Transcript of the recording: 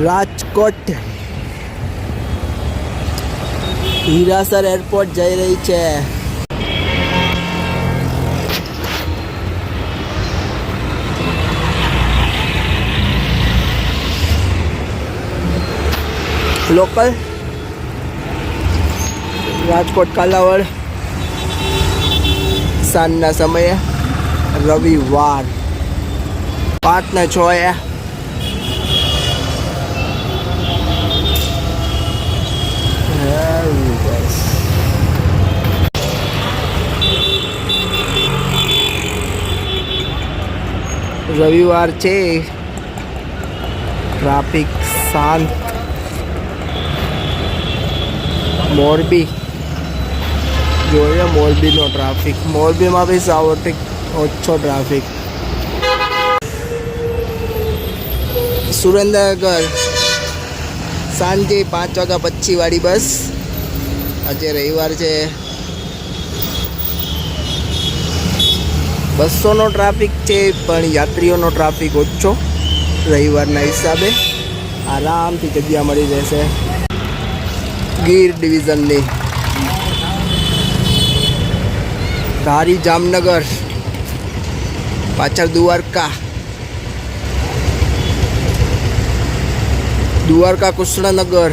Rajkot Hirasar airport જઈ રહી છે. લોકલ રાજકોટ કાલાવડ સાંજના સમયે રવિવાર 5:06 રવિવાર છે. ટ્રાફિક શાંત. મોરબી જોઈએ મોરબીનો ટ્રાફિક. મોરબીમાં બી સાવથી ઓછો ટ્રાફિક. સુરેન્દ્રનગર સાંજે 5 વાગ્યા પછી વાળી બસ. આજે રવિવાર છે. બસોનો ટ્રાફિક છે પણ યાત્રીઓનો ટ્રાફિક ઓછો. રવિવારના હિસાબે આરામથી જગ્યા મળી રહેશે. ગીર ડિવિઝનની ધારી જામનગર પાછળ દ્વારકા કૃષ્ણનગર